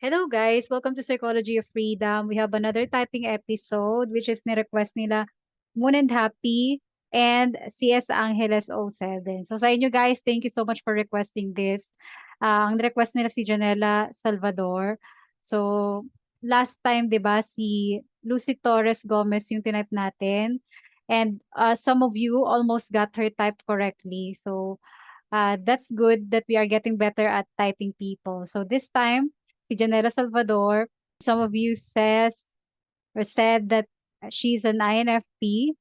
Hello guys, welcome to Psychology of Freedom. We have another typing episode which is ni-request nila Moon and Happy and CS Angeles 07. So sa inyo guys, thank you so much for requesting this. Ang request nila si Janella Salvador. So last time 'di ba si Lucy Torres Gomez yung tinype natin and some of you almost got her type correctly. So that's good that we are getting better at typing people. So this time, si Janela Salvador, some of you said that she's an INFP.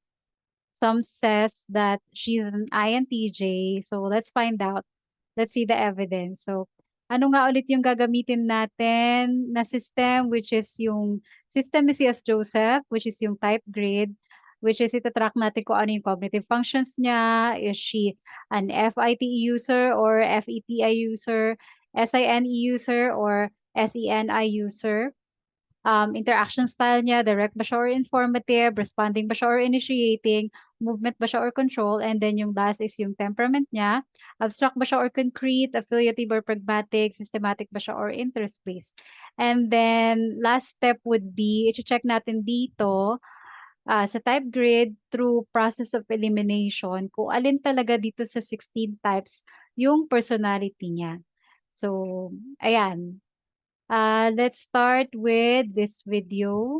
Some says that she's an INTJ. So let's find out. Let's see the evidence. So ano nga ulit yung gagamitin natin na system, which is yung system ni CS Joseph, which is yung type grid, which is itatrack natin kung ano yung cognitive functions niya. Is she an FITE user or FETI user, SINE user or SENI user? Interaction style niya, direct ba siya or informative, responding ba siya or initiating, movement ba siya or control, and then yung last is yung temperament niya, abstract ba siya or concrete, affiliative or pragmatic, systematic ba siya or interest-based. And then last step would be, i-check natin dito sa type grid through process of elimination kung alin talaga dito sa 16 types yung personality niya. So, ayan. Let's start with this video.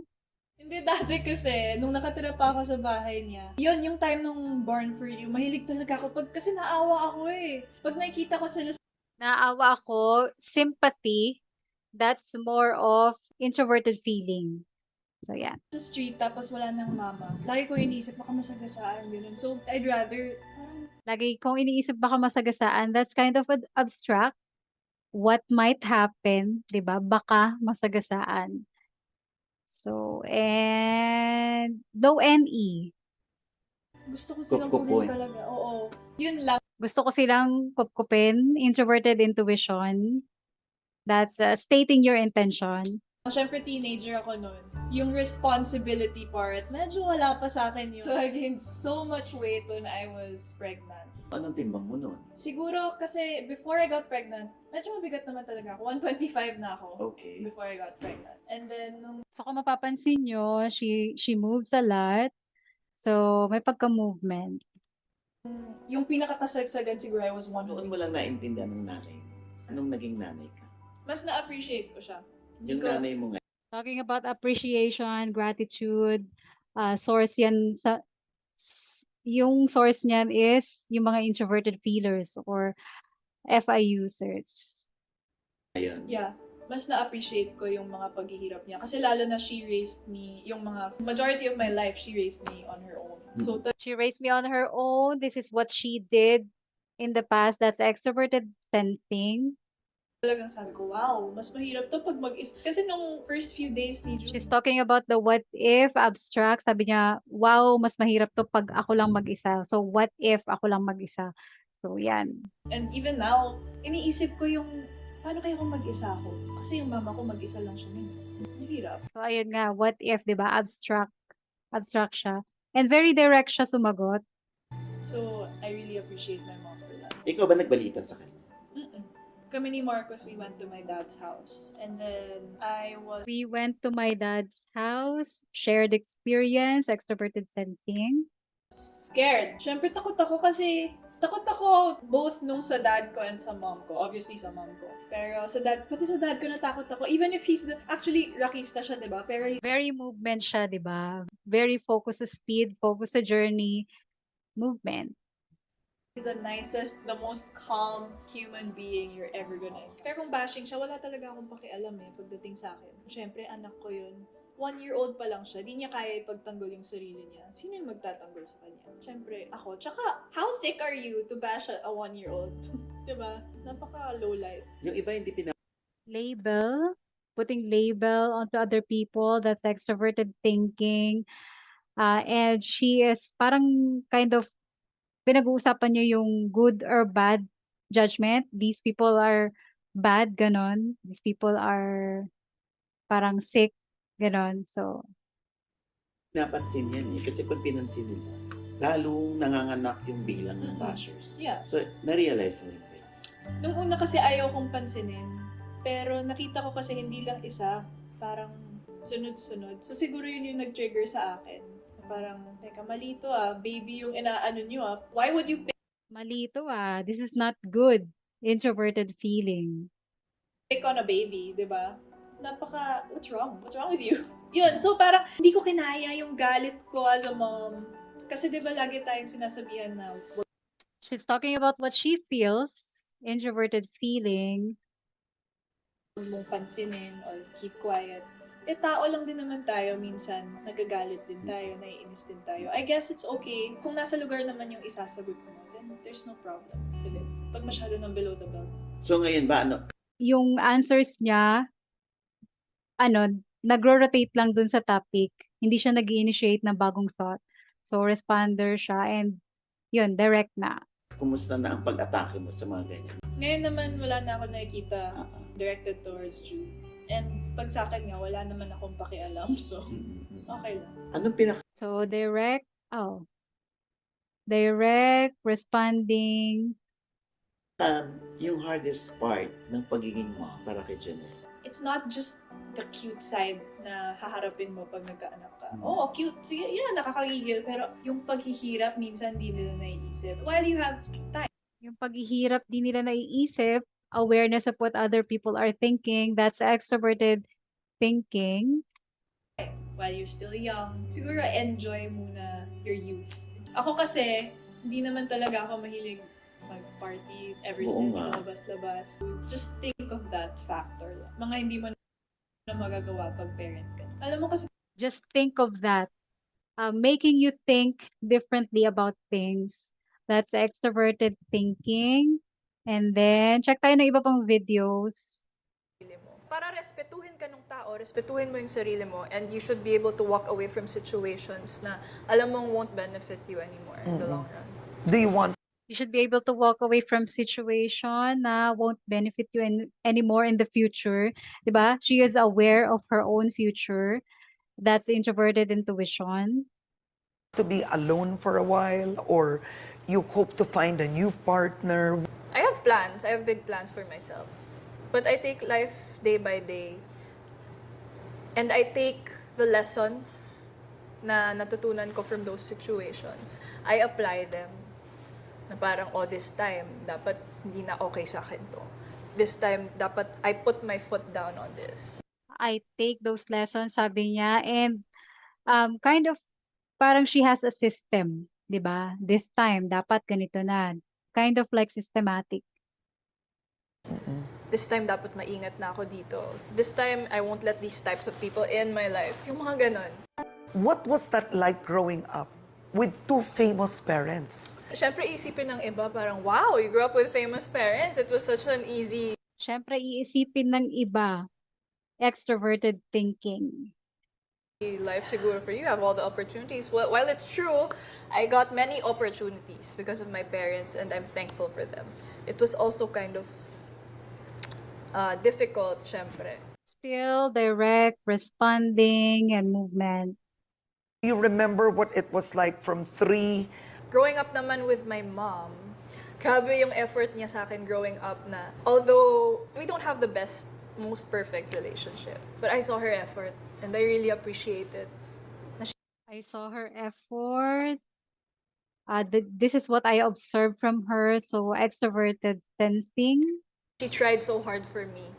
Hindi, dati kasi, nung nakatira pa ako sa bahay niya, yun, yung time nung Born For You, mahilig talaga ako kasi naawa ako eh. Pag nakikita ko sila Naawa ako, sympathy, that's more of introverted feeling. So, yeah. sa street, tapos wala nang mama, lagi ko iniisip, baka masagasaan, gano'n. So, I'd rather, Lagi kong iniisip baka masagasaan, that's kind of abstract. What might happen, di ba? Baka masagasaan. So, and no NE. gusto ko silang kunin talaga. Oo. Yun lang. Gusto ko silang kupkupin, introverted intuition. That's stating your intention. Siyempre, teenager ako noon. Yung responsibility part, medyo wala pa sa akin yun. So, I gained so much weight when I was pregnant. Anong timbang mo nun? Siguro kasi before I got pregnant, medyo mabigat naman talaga ako. 125 na ako. Okay. Before I got pregnant. And then, nung So kung mapapansin nyo, she moves a lot. So may pagka-movement. yung pinakakasagsagan siguro I was Noon 1 mo lang naintindihan ng nanay. Anong naging nanay ka? Mas na-appreciate ko siya. Hindi Yung ko, nanay mo nga. Talking about appreciation, gratitude, source yan sa yung source niyan is yung mga introverted feelers or FI users. Ayun. yeah, mas na-appreciate ko yung mga paghihirap niya. Kasi lalo na she raised me, yung mga, majority of my life, she raised me on her own. So, She raised me on her own. This is what she did in the past. That's extroverted sensing. talagang sabi ko, wow, mas mahirap to pag mag-is. Kasi nung first few days ni June, She's talking about the what if abstract. Sabi niya, wow, mas mahirap to pag ako lang mag-isa. So what if ako lang mag-isa? So yan. and even now, iniisip ko yung, paano kaya kung mag-isa ako? Kasi yung mama ko mag-isa lang siya nun. Mahirap. So ayun nga, what if, 'di ba? Abstract siya. And very direct siya sumagot. So, I really appreciate my mom for that. Ikaw ba nagbalita sa kanya? Mm-mm. Kami ni Marcos, we went to my dad's house. And then, We went to my dad's house, shared experience, extroverted sensing. scared. Siyempre, takot ako kasi takot ako both nung sa dad ko and sa mom ko. Obviously, sa mom ko. Pero pati sa dad ko natakot ako. Even if actually, rockista siya, di ba? Pero Very movement siya, 'di ba? Very focus sa speed, focus sa journey, movement. he's the nicest, the most calm human being you're ever gonna encounter. Pero kung bashing siya, wala talaga akong pakialam pagdating sa akin. Siyempre, anak ko yun. 1-year-old pa lang siya, di niya kaya ipagtanggol yung sarili niya. Sino yung magtatanggol sa kanya? Siyempre, ako. Tsaka, how sick are you to bash a 1-year-old? Diba? Napaka-low life. Yung iba hindi Label, putting label onto other people, that's extroverted thinking. And she is parang kind of pinag-uusapan niyo yung good or bad judgment. These people are bad, ganon. These people are parang sick, ganon. So, pinapansin yan eh. Kasi pag pinansin nila, lalong nanganganak yung bilang ng bashers. Yeah. So, na-realize mo yun ba? Nung una kasi ayaw kong pansinin. Pero nakita ko kasi hindi lang isa, parang sunod-sunod. So siguro yun yung nag-trigger sa akin. Parang, teka, mali to baby yung inaano nyo Why would you Mali to this is not good. Introverted feeling. pick on a baby, di ba? What's wrong? What's wrong with you? Yun, so parang hindi ko kinaya yung galit ko as a mom. Kasi di ba lagi tayong sinasabihan na She's talking about what she feels. Introverted feeling. huwag mong pansinin or keep quiet. Tao lang din naman tayo minsan. Nagagalit din tayo, naiinis din tayo. I guess it's okay. Kung nasa lugar naman yung isasagot mo, then there's no problem. Diba? Pag masyado ng below the belt. So ngayon ba, Yung answers niya, nagro-rotate lang dun sa topic. Hindi siya nag-initiate ng bagong thought. So, responder siya and yun, direct na. kumusta na ang pag-atake mo sa mga ganyan? Ngayon naman, wala na ako nakikita directed towards you. And pag sa akin nga, wala naman akong pakialam. So, okay lang. Anong So, direct, responding. yung hardest part ng pagiging mom para kay Janelle? It's not just the cute side na haharapin mo pag nagkaanak ka. Oo, cute. Sige, yeah, nakakagigil. Pero yung paghihirap, minsan di nila naiisip. While you have time. Yung paghihirap di nila naiisip, awareness of what other people are thinking, that's extroverted thinking. While you're still young, siguro enjoy muna your youth. Ako kasi, hindi naman talaga ako mahilig mag-party ever since lumabas-labas. Just think of that factor. Mga hindi mo na magagawa pag parent ka. Alam mo kasi, Just think of that. Making you think differently about things. That's extroverted thinking. And then, check tayo ng iba pang videos. para respetuhin ka ng tao, respetuhin mo yung sarili mo, and you should be able to walk away from situations na alam mong won't benefit you anymore in the long run. Do you want You should be able to walk away from situation na won't benefit you anymore in the future. Diba? She is aware of her own future. That's introverted intuition. to be alone for a while, or you hope to find a new partner? I have plans. I have big plans for myself. But I take life day by day. And I take the lessons na natutunan ko from those situations. I apply them. Na parang, this time, dapat hindi na okay sa akin to. This time, dapat I put my foot down on this. I take those lessons, sabi niya, and kind of parang she has a system, 'di ba? This time dapat ganito na. Kind of like systematic. This time, dapat maingat na ako dito. This time, I won't let these types of people in my life. Yung mga ganon. What was that like growing up with two famous parents? Siyempre, isipin ng iba parang, wow, you grew up with famous parents. It was such an easy Siyempre, iisipin ng iba, extroverted thinking. life siguro for you. You have all the opportunities. Well, while it's true, I got many opportunities because of my parents and I'm thankful for them. It was also kind of difficult, syempre. Still direct, responding, and movement. Do you remember what it was like from 3? Growing up naman with my mom, grabe yung effort niya sa akin growing up na, although we don't have the best, most perfect relationship, but I saw her effort and I really appreciate it. I saw her effort. This is what I observed from her. So extroverted sensing. She tried so hard for me.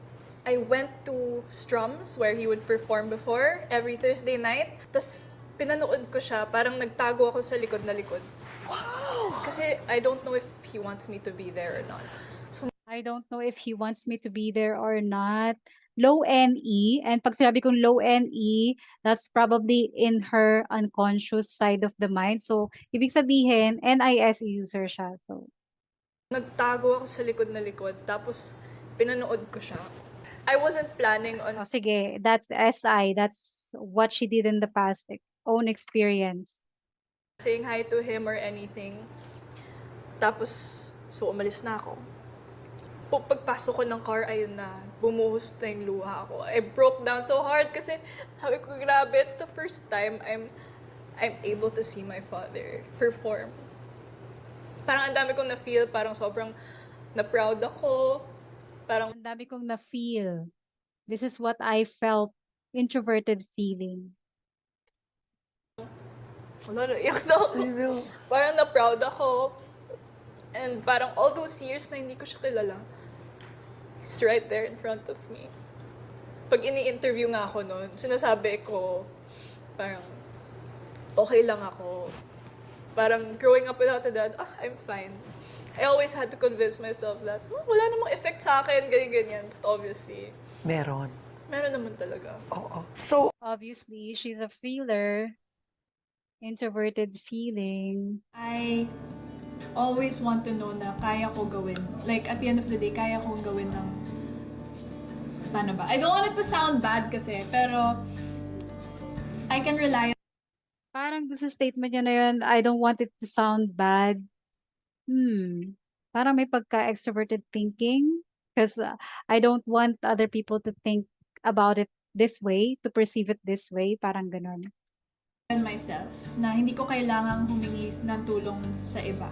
I went to Strums where he would perform before every Thursday night. Tapos pinanood ko siya, parang nagtago ako sa likod na likod. Wow! Kasi I don't know if he wants me to be there or not. So, I don't know if he wants me to be there or not. Low NE, and pag sinabi kong low NE, that's probably in her unconscious side of the mind. So, ibig sabihin, NIS user siya. So, nagtago ako sa likod na likod, tapos pinanood ko siya. I wasn't planning on sige, that's SI. That's what she did in the past, own experience. saying hi to him or anything. Tapos, so umalis na ako. Pagpasok ko ng car, ayun na, bumuhos na yung luha ko. I broke down so hard kasi sabi ko, grabe, it's the first time I'm able to see my father perform. Parang ang dami kong na-feel, parang sobrang na-proud ako. Parang, Ang dami kong na-feel. This is what I felt, introverted feeling. wala na, iyak na ako. I know. Parang na-proud ako. And parang all those years na hindi ko siya kilala, he's right there in front of me. Pag ini-interview nga ako noon, sinasabi ko, parang, okay lang ako. Parang growing up without a dad, I'm fine. I always had to convince myself that, wala namang effect sa akin, ganyan-ganyan. But obviously, Meron. meron naman talaga. Oo. So, Obviously, she's a feeler, introverted feeling. I always want to know na kaya ko gawin. Like, at the end of the day, kaya ko gawin ng... Paano ba? I don't want it to sound bad kasi, pero I can rely Parang doon sa statement niya na yun, I don't want it to sound bad. Parang may pagka-extroverted thinking. Because I don't want other people to think about it this way, to perceive it this way. Parang ganun. on myself na hindi ko kailangang humingi ng tulong sa iba.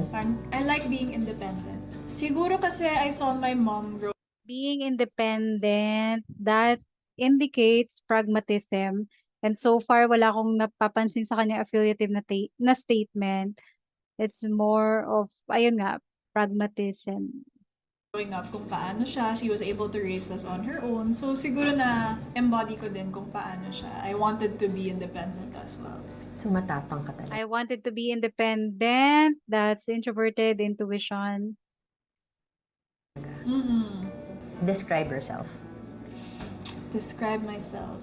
Parang, I like being independent. Siguro kasi I saw my mom grow Being independent, that indicates pragmatism. And so far, wala akong napapansin sa kanya affiliative na statement. It's more of, ayun nga, pragmatism. growing up kung paano siya. She was able to raise us on her own. So siguro na embody ko din kung paano siya. I wanted to be independent as well. So, matapang ka talaga. I wanted to be independent. That's introverted intuition. Describe yourself. Describe myself.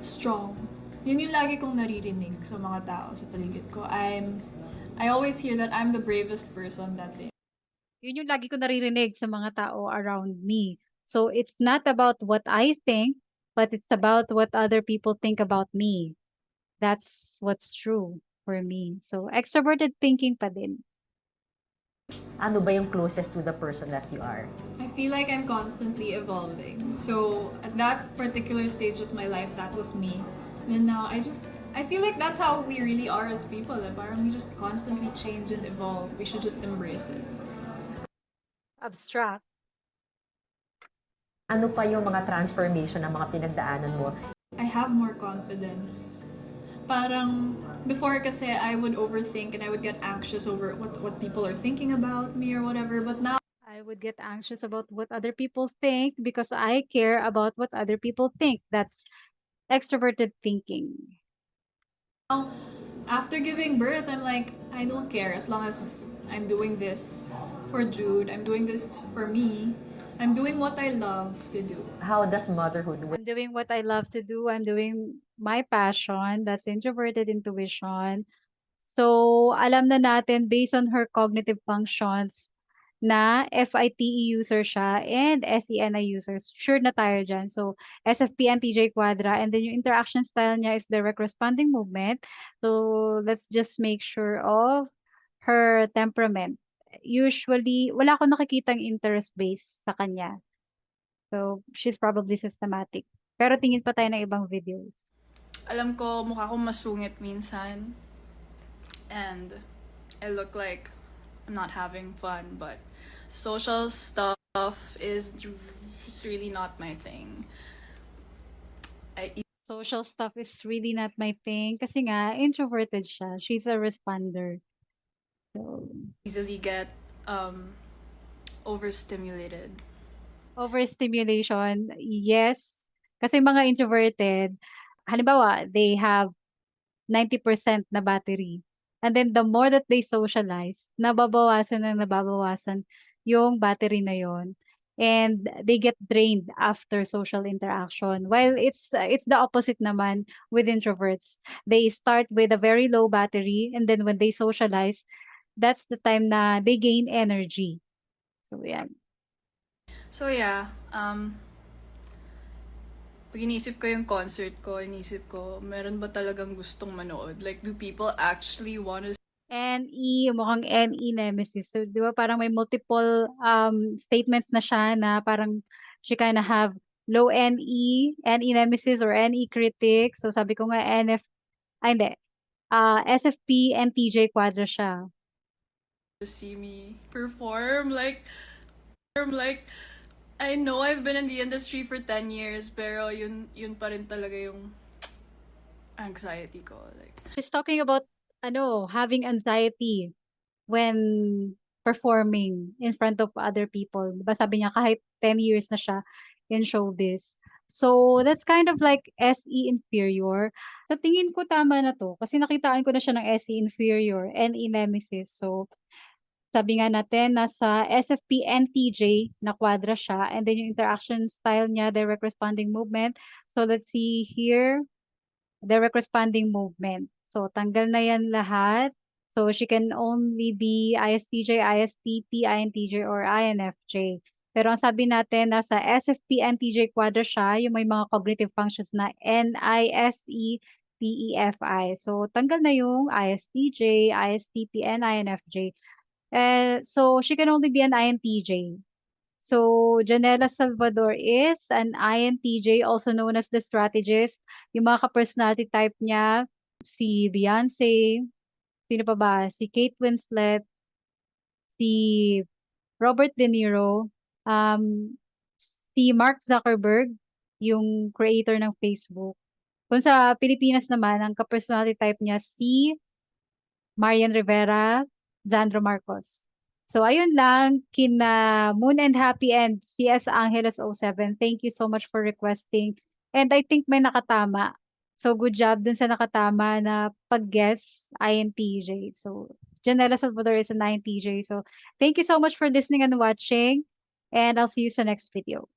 Strong. Yun yung lagi kong naririnig sa mga tao sa paligid ko. I always hear that I'm the bravest person that day. Yun yung lagi ko naririnig sa mga tao around me. So it's not about what I think, but it's about what other people think about me. That's what's true for me. So extroverted thinking pa din. Ano ba yung closest to the person that you are? I feel like I'm constantly evolving. So at that particular stage of my life, that was me. And now I feel like that's how we really are as people. Eh? Parang we just constantly change and evolve. We should just embrace it. Abstract. Ano pa yung mga transformation na mga pinagdaanan mo? I have more confidence. Parang before kasi I would overthink and I would get anxious over what people are thinking about me or whatever. But now I would get anxious about what other people think because I care about what other people think. That's extroverted thinking. after giving birth, I'm like, I don't care as long as I'm doing this for Jude. I'm doing this for me. I'm doing what I love to do. How does motherhood I'm doing what I love to do. I'm doing my passion. That's introverted intuition. So, alam na natin based on her cognitive functions na FITE user siya and SENI users. Sure na tayo dyan. So, SFP and TJ Quadra. And then yung interaction style niya is direct responding movement. So, let's just make sure of her temperament. Usually, wala akong nakikitang interest base sa kanya. So, she's probably systematic. Pero tingin pa tayo ng ibang videos. Alam ko, mukha akong masungit minsan. And I look like I'm not having fun, but social stuff is really not my thing. I Social stuff is really not my thing kasi nga, introverted siya. She's a responder. So, easily get overstimulated. overstimulation, yes. Kasi mga introverted, halimbawa, they have 90% na battery. And then the more that they socialize, nababawasan yung battery na yon. And they get drained after social interaction. While it's the opposite naman with introverts. They start with a very low battery and then when they socialize, that's the time na they gain energy. So yan. So yeah, pag iniisip ko yung concert ko, iniisip ko, meron ba talagang gustong manood? Like, do people actually want to NE, mukhang NE nemesis. So, di ba parang may multiple statements na siya na parang she kind of have low NE nemesis or NE critic. So, sabi ko nga hindi. SFP and TJ Quadra siya. see me perform? Like, I know I've been in the industry for 10 years, pero yun pa rin talaga yung anxiety ko. Like, She's talking about having anxiety when performing in front of other people. Diba sabi niya kahit 10 years na siya in showbiz. So, that's kind of like SE inferior. Sa tingin ko tama na 'to kasi nakitaan ko na siya ng SE inferior and nemesis. So, sabi nga natin nasa SFP NTJ na kwadra siya and then yung interaction style niya, direct responding movement. So, let's see here. Direct responding movement. So, tanggal na yan lahat. So, she can only be ISTJ, ISTP, INTJ, or INFJ. Pero ang sabi natin, nasa SFP, NTJ quadra siya, yung may mga cognitive functions na NISE, TEFI. So, tanggal na yung ISTJ, ISTP, and INFJ. So, she can only be an INTJ. So, Janella Salvador is an INTJ, also known as the strategist. Yung mga ka-personality type niya, si Beyonce, sino pa ba? Si Kate Winslet, si Robert De Niro, si Mark Zuckerberg, yung creator ng Facebook. Kung sa Pilipinas naman, ang ka-personality type niya si Marian Rivera, Zandro Marcos. So, ayun lang, kina Moon and Happy and CS Angeles 07. Thank you so much for requesting. And I think may nakatama. So, good job dun sa nakatama na pag-guess INTJ. So, Janella Salvador is an INTJ. So, thank you so much for listening and watching. And I'll see you sa next video.